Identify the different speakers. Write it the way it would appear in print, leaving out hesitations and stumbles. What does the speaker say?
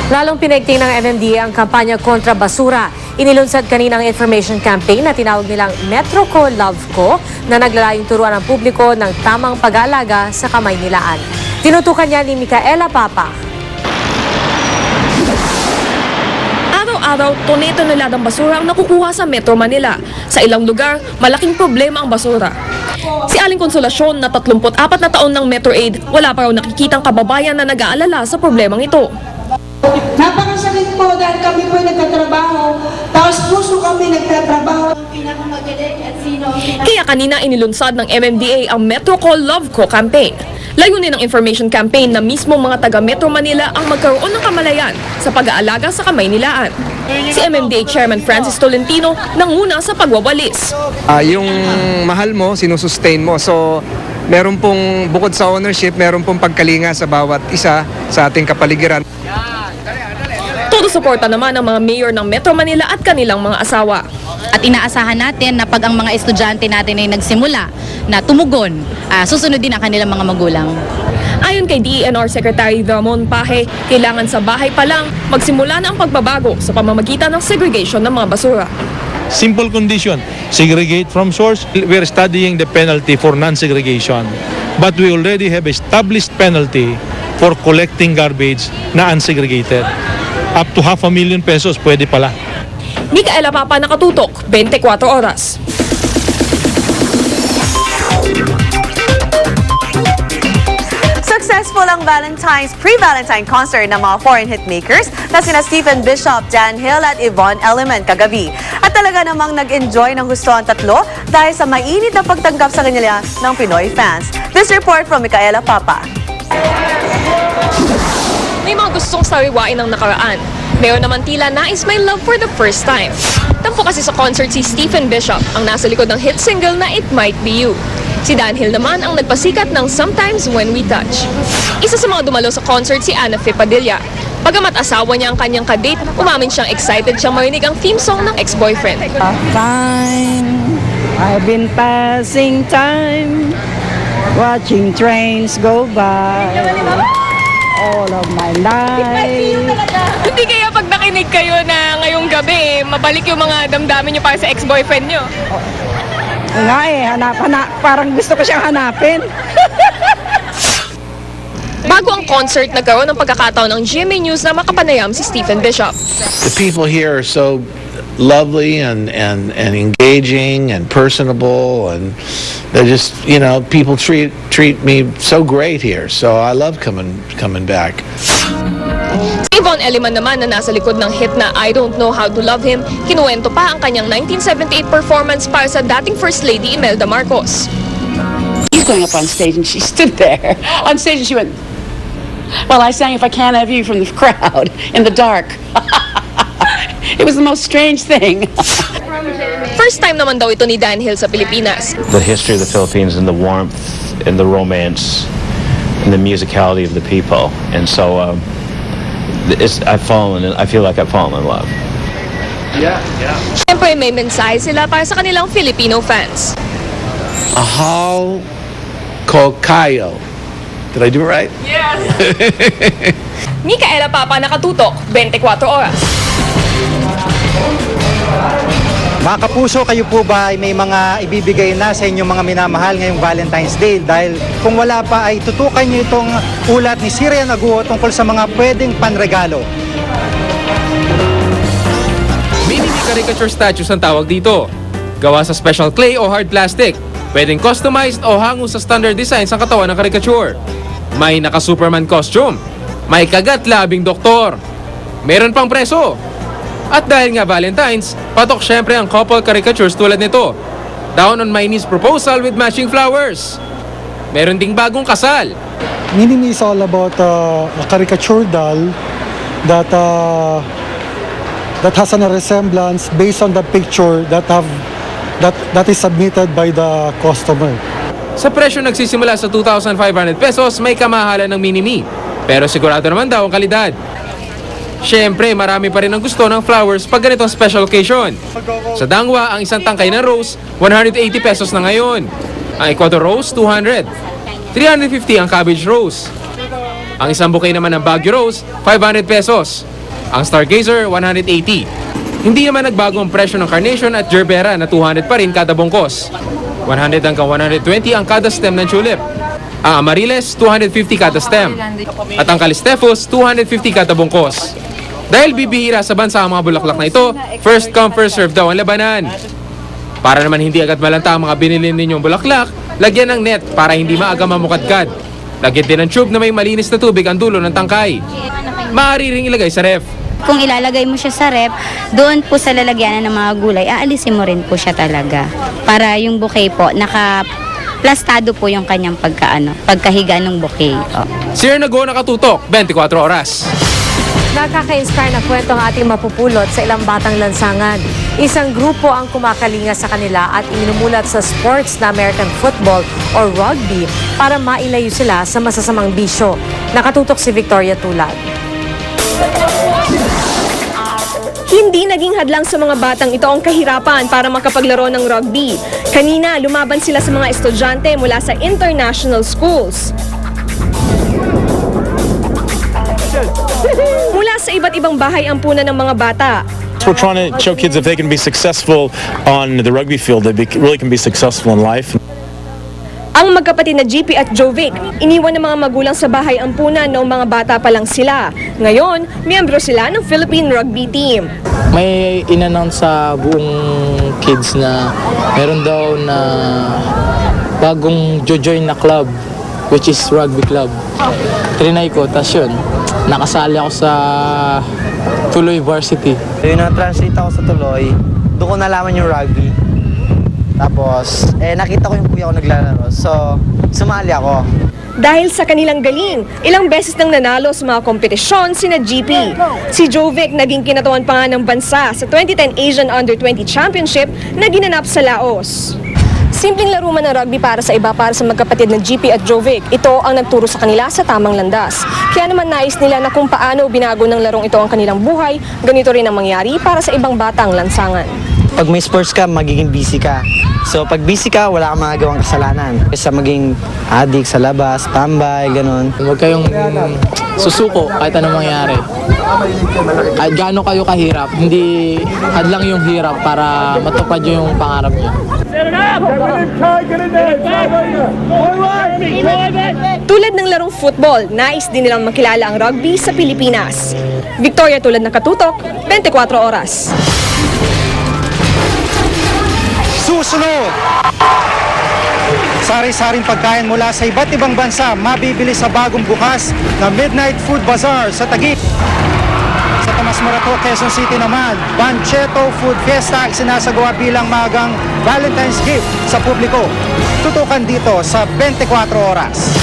Speaker 1: Lalong pinaigting ng MMDA ang kampanya kontra basura. Inilunsad kanina ang information campaign na tinawag nilang Metro Ko Love Ko na naglalayong turuan ang publiko ng tamang pag-aalaga sa kamay nilaan. Tinutukan niya ni Micaela Papa.
Speaker 2: Araw-araw, toneladas ng basura ang nakukuha sa Metro Manila. Sa ilang lugar, malaking problema ang basura. Si Aling Konsolasyon na 34 na taon ng MetroAid, wala pa raw nakikitang kababayan na nag-aalala sa problemang ito.
Speaker 3: Napakasakit po dahil kami po nagtatrabaho, tapos puso kami nagtatrabaho.
Speaker 2: Kaya kanina inilunsad ng MMDA ang Metro Ko Love Ko campaign. Layunin ng information campaign na mismo mga taga Metro Manila ang magkaroon ng kamalayan sa pag-aalaga sa kamay nilaan. Si MMDA Chairman Francis Tolentino nanguna sa pagwawalis.
Speaker 4: Yung mahal mo, sinusustain mo. So, meron pong bukod sa ownership, meron pong pagkalinga sa bawat isa sa ating kapaligiran.
Speaker 2: Todo suporta naman ng mga mayor ng Metro Manila at kanilang mga asawa.
Speaker 5: At inaasahan natin na pag ang mga estudyante natin ay nagsimula na tumugon, susunod din ang kanilang mga magulang.
Speaker 2: Ayon kay DENR Secretary Ramon Pahe, kailangan sa bahay pa lang magsimula na ang pagbabago sa pamamagitan ng segregation ng mga basura.
Speaker 6: Simple condition, segregate from source. We're studying the penalty for non-segregation. But we already have established penalty for collecting garbage na unsegregated. Up to 500,000 pesos, pwede pala.
Speaker 2: Micaela Papa, nakatutok, 24 oras.
Speaker 7: Successful ang pre-Valentine concert ng mga foreign hitmakers na sina Stephen Bishop, Dan Hill at Yvonne Element kagabi. At talaga namang nag-enjoy ng gusto ang tatlo dahil sa mainit na pagtanggap sa kanila ng Pinoy fans. This report from Micaela Papa.
Speaker 2: May mga gustong sariwain ng nakaraan. Mayroon naman tila nais may love for the first time. Tampo kasi sa concert si Stephen Bishop ang nasa likod ng hit single na It Might Be You. Si Dan Hill naman ang nagpasikat ng Sometimes When We Touch. Isa sa mga dumalo sa concert si Ana Fe Padilla. Bagamat asawa niya ang kanyang kadate, umamin siyang excited siyang marinig ang theme song ng ex-boyfriend.
Speaker 8: Fine, I've been passing time, watching trains go by. All of my life.
Speaker 2: Hindi kaya pag nakinig kayo na ngayong gabi, mabalik yung mga damdamin niyo para sa ex-boyfriend niyo?
Speaker 8: Nga parang gusto ko siyang hanapin.
Speaker 2: Bago ang concert, nagkaroon ng pagkakataon ng GMA News na makapanayam si Stephen Bishop.
Speaker 9: The people here are so lovely and engaging and personable, and they're just, you know, people treat me so great here, so I love coming back.
Speaker 2: Si Yvonne Element naman na nasa likod ng hit na I Don't Know How to Love Him, kinuwento pa ang kanyang 1978 performance para sa dating First Lady Imelda Marcos.
Speaker 10: He's going up on stage and she stood there on stage and she went, well, I sang If I Can't Have You from the crowd in the dark. It was the most strange thing.
Speaker 2: First time naman daw ito ni Dan Hill sa Pilipinas.
Speaker 11: The history of the Philippines and the warmth and the romance and the musicality of the people. And so I feel like I've fallen in love.
Speaker 2: Siyempre may mensahe sila para sa kanilang Filipino fans.
Speaker 9: Ahal ko kayo. Did I do it right?
Speaker 2: Yes! Micaela Papa, nakatutok, 24 oras.
Speaker 12: Mga kapuso, kayo po ba ay may mga ibibigay na sa inyong mga minamahal ngayong Valentine's Day? Dahil kung wala pa ay tutukan niyo itong ulat ni Sirian Aguo tungkol sa mga pwedeng panregalo.
Speaker 13: Mini caricature statues ang tawag dito. Gawa sa special clay o hard plastic. Pwedeng customized o hango sa standard designs ang katawan ng caricature. May naka-Superman costume. May kagat-labing doktor. Meron pang preso. At dahil nga Valentine's, patok syempre ang couple caricatures tulad nito. Down on my knees proposal with matching flowers. Meron ding bagong kasal.
Speaker 14: Mini-Me is all about a caricature doll that has a resemblance based on the picture that is submitted by the customer.
Speaker 13: Sa presyo nagsisimula sa 2,500 pesos, may kamahalan ng Mini-Me. Pero sigurado naman daw ang kalidad. Siyempre, marami pa rin ang gusto ng flowers pag ganitong special occasion. Sa Dangwa, ang isang tangkay na rose, 180 pesos na ngayon. Ang Ecuador rose, 200. 350 ang cabbage rose. Ang isang bouquet naman ng Baguio rose, 500 pesos. Ang Stargazer, 180. Hindi naman nagbago ang presyo ng Carnation at Gerbera na 200 pa rin kada bungkos. 100 hanggang 120 ang kada stem ng tulip. Ang Amariles, 250 kada stem. At ang Calistefus, 250 kada bungkos. Dahil bibihira sa bansa ang mga bulaklak na ito, first come first serve daw ang labanan. Para naman hindi agad malanta ang mga binili ninyong bulaklak, lagyan ng net para hindi maaga mamukadkad. Lagyan din ng tube na may malinis na tubig ang dulo ng tangkay. Maaari ring ilagay sa ref.
Speaker 15: Kung ilalagay mo siya sa ref, doon po sa lalagyanan ng mga gulay, aalisin mo rin po siya talaga. Para yung bouquet po, naka-plastado po yung kanyang pagkahiga ng bouquet.
Speaker 13: Si Ernago nakatutok, 24 oras.
Speaker 1: Nakaka-inspire na kwento ang ating mapupulot sa ilang batang lansangan. Isang grupo ang kumakalinga sa kanila at inumulat sa sports na American football or rugby para mailayo sila sa masasamang bisyo. Nakatutok si Victoria Tulad.
Speaker 2: Hindi naging hadlang sa mga batang ito ang kahirapan para makapaglaro ng rugby. Kanina, lumaban sila sa mga estudyante mula sa international schools. Mula sa iba't ibang bahay ampunan ng mga bata.
Speaker 16: We're trying to show kids if they can be successful on the rugby field, they really can be successful in life.
Speaker 2: Ang magkapatid na GP at Jovic, iniwan ng mga magulang sa bahay ampunan noong mga bata pa lang sila. Ngayon, miyembro sila ng Philippine Rugby Team.
Speaker 17: May in-announce sa buong kids na meron daw na bagong join na club, which is rugby club. Trinay ko, tas yun, nakasali ako sa Tuloy Varsity.
Speaker 18: Yun, na-translate ako sa Tuloy, doon ko nalaman yung rugby. Tapos, nakita ko yung kuya ko naglalaro. So, sumali ako.
Speaker 2: Dahil sa kanilang galing, ilang beses nang nanalo sa mga kompetisyon sina GP. Si Jovic naging kinatawan pa nga ng bansa sa 2010 Asian Under-20 Championship na ginanap sa Laos. Simpleng laro man ng rugby para sa iba, para sa magkapatid na GP at Jovic, ito ang nagturo sa kanila sa tamang landas. Kaya naman nais nila na kung paano binago ng larong ito ang kanilang buhay, ganito rin ang mangyari para sa ibang batang lansangan.
Speaker 18: Pag may sports ka, magiging busy ka. So, pag busy ka, wala kang magagawang kasalanan. Sa maging addict sa labas, tambay, ganun.
Speaker 17: Huwag kayong susuko kahit anong mangyari. Kahit gaano kayo kahirap, hindi hadlang yung hirap para matupad yung pangarap niyo.
Speaker 2: Tulad ng larong football, nais din nilang makilala ang rugby sa Pilipinas. Victoria Tulad ng Katutok, 24 oras.
Speaker 12: Susunod! Sari-saring pagkain mula sa iba't ibang bansa mabibili sa bagong bukas na Midnight Food Bazaar sa Taguig. Sa Tomas Morato, Quezon City naman, Bancheto Food Fiesta sinasagawa bilang magang Valentine's gift sa publiko. Tutukan dito sa 24 oras.